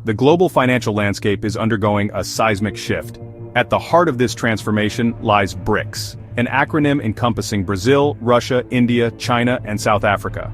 The global financial landscape is undergoing a seismic shift. At the heart of this transformation lies BRICS, an acronym encompassing Brazil, Russia, India, China, and South Africa.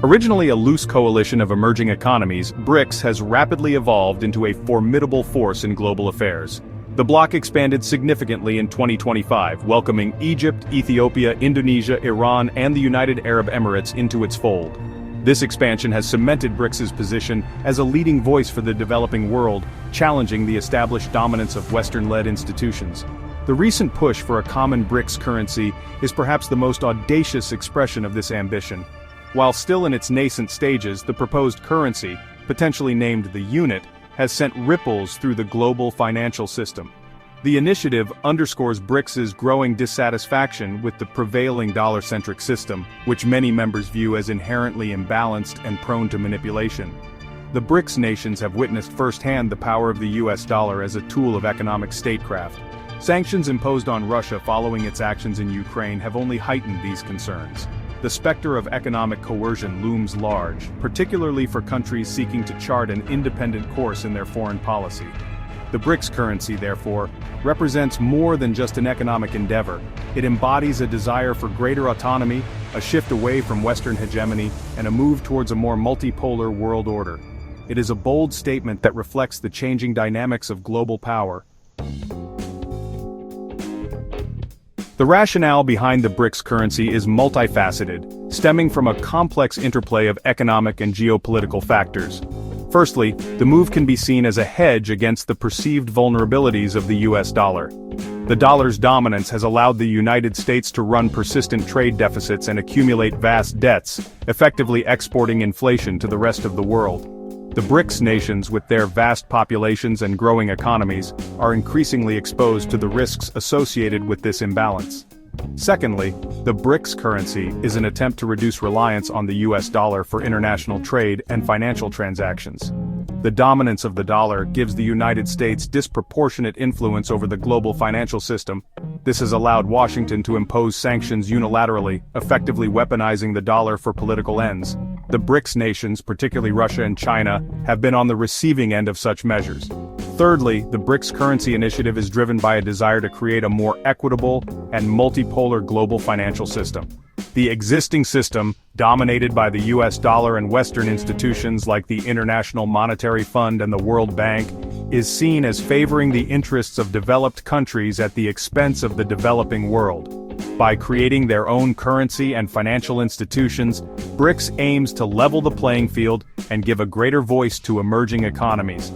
Originally a loose coalition of emerging economies, BRICS has rapidly evolved into a formidable force in global affairs. The bloc expanded significantly in 2025, welcoming Egypt, Ethiopia, Indonesia, Iran, and the United Arab Emirates into its fold. This expansion has cemented BRICS's position as a leading voice for the developing world, challenging the established dominance of Western-led institutions. The recent push for a common BRICS currency is perhaps the most audacious expression of this ambition. While still in its nascent stages, the proposed currency, potentially named the unit, has sent ripples through the global financial system. The initiative underscores BRICS's growing dissatisfaction with the prevailing dollar-centric system, which many members view as inherently imbalanced and prone to manipulation. The BRICS nations have witnessed firsthand the power of the US dollar as a tool of economic statecraft. Sanctions imposed on Russia following its actions in Ukraine have only heightened these concerns. The specter of economic coercion looms large, particularly for countries seeking to chart an independent course in their foreign policy. The BRICS currency, therefore, represents more than just an economic endeavor. It embodies a desire for greater autonomy, a shift away from Western hegemony, and a move towards a more multipolar world order. It is a bold statement that reflects the changing dynamics of global power. The rationale behind the BRICS currency is multifaceted, stemming from a complex interplay of economic and geopolitical factors. Firstly, the move can be seen as a hedge against the perceived vulnerabilities of the US dollar. The dollar's dominance has allowed the United States to run persistent trade deficits and accumulate vast debts, effectively exporting inflation to the rest of the world. The BRICS nations, with their vast populations and growing economies, are increasingly exposed to the risks associated with this imbalance. Secondly, the BRICS currency is an attempt to reduce reliance on the US dollar for international trade and financial transactions. The dominance of the dollar gives the United States disproportionate influence over the global financial system. This has allowed Washington to impose sanctions unilaterally, effectively weaponizing the dollar for political ends. The BRICS nations, particularly Russia and China, have been on the receiving end of such measures. Thirdly, the BRICS currency initiative is driven by a desire to create a more equitable and multipolar global financial system. The existing system, dominated by the US dollar and Western institutions like the International Monetary Fund and the World Bank, is seen as favoring the interests of developed countries at the expense of the developing world. By creating their own currency and financial institutions, BRICS aims to level the playing field and give a greater voice to emerging economies.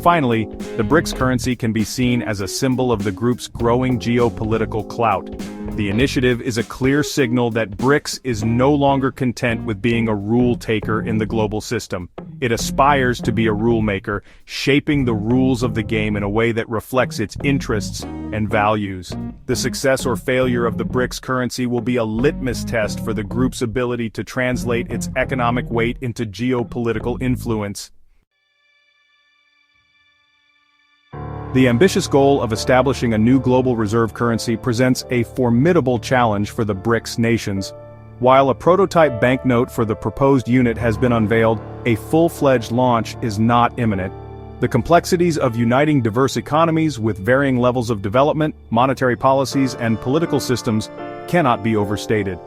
Finally, the BRICS currency can be seen as a symbol of the group's growing geopolitical clout. The initiative is a clear signal that BRICS is no longer content with being a rule taker in the global system. It aspires to be a rule maker, shaping the rules of the game in a way that reflects its interests and values. The success or failure of the BRICS currency will be a litmus test for the group's ability to translate its economic weight into geopolitical influence. The ambitious goal of establishing a new global reserve currency presents a formidable challenge for the BRICS nations. While a prototype banknote for the proposed unit has been unveiled, a full-fledged launch is not imminent. The complexities of uniting diverse economies with varying levels of development, monetary policies, and political systems cannot be overstated.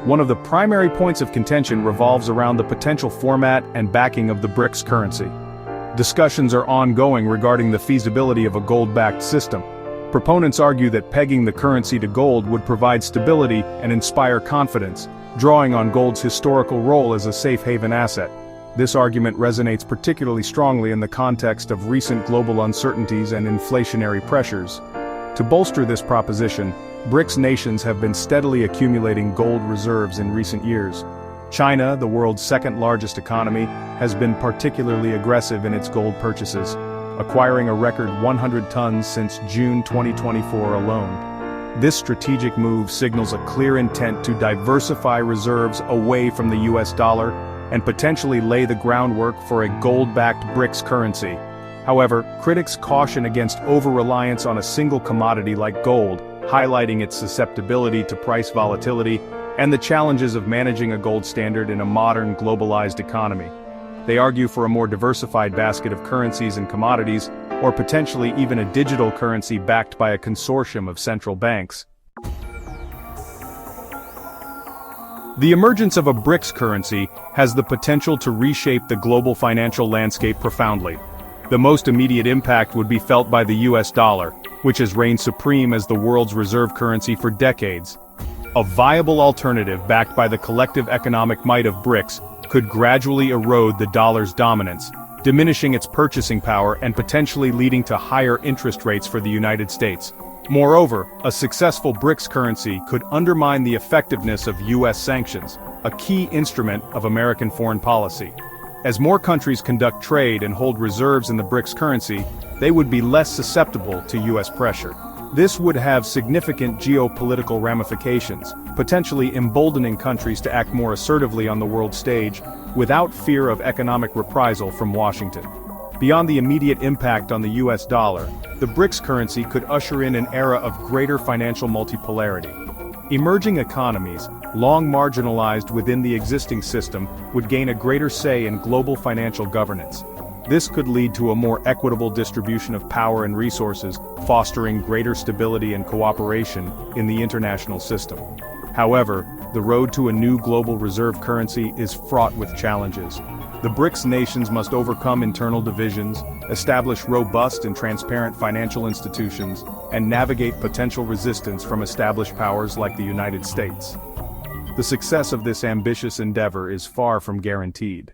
One of the primary points of contention revolves around the potential format and backing of the BRICS currency. Discussions are ongoing regarding the feasibility of a gold-backed system. Proponents argue that pegging the currency to gold would provide stability and inspire confidence, drawing on gold's historical role as a safe haven asset. This argument resonates particularly strongly in the context of recent global uncertainties and inflationary pressures. To bolster this proposition, BRICS nations have been steadily accumulating gold reserves in recent years. China, the world's second-largest economy, has been particularly aggressive in its gold purchases, acquiring a record 100 tons since June 2024 alone. This strategic move signals a clear intent to diversify reserves away from the US dollar and potentially lay the groundwork for a gold-backed BRICS currency. However, critics caution against over-reliance on a single commodity like gold, highlighting its susceptibility to price volatility and the challenges of managing a gold standard in a modern globalized economy. They argue for a more diversified basket of currencies and commodities, or potentially even a digital currency backed by a consortium of central banks. The emergence of a BRICS currency has the potential to reshape the global financial landscape profoundly. The most immediate impact would be felt by the US dollar, which has reigned supreme as the world's reserve currency for decades. A viable alternative backed by the collective economic might of BRICS could gradually erode the dollar's dominance, diminishing its purchasing power and potentially leading to higher interest rates for the United States. Moreover, a successful BRICS currency could undermine the effectiveness of US sanctions, a key instrument of American foreign policy. As more countries conduct trade and hold reserves in the BRICS currency, they would be less susceptible to US pressure. This would have significant geopolitical ramifications, potentially emboldening countries to act more assertively on the world stage, without fear of economic reprisal from Washington. Beyond the immediate impact on the US dollar, the BRICS currency could usher in an era of greater financial multipolarity. Emerging economies, long marginalized within the existing system, would gain a greater say in global financial governance. This could lead to a more equitable distribution of power and resources, fostering greater stability and cooperation in the international system. However, the road to a new global reserve currency is fraught with challenges. The BRICS nations must overcome internal divisions, establish robust and transparent financial institutions, and navigate potential resistance from established powers like the United States. The success of this ambitious endeavor is far from guaranteed.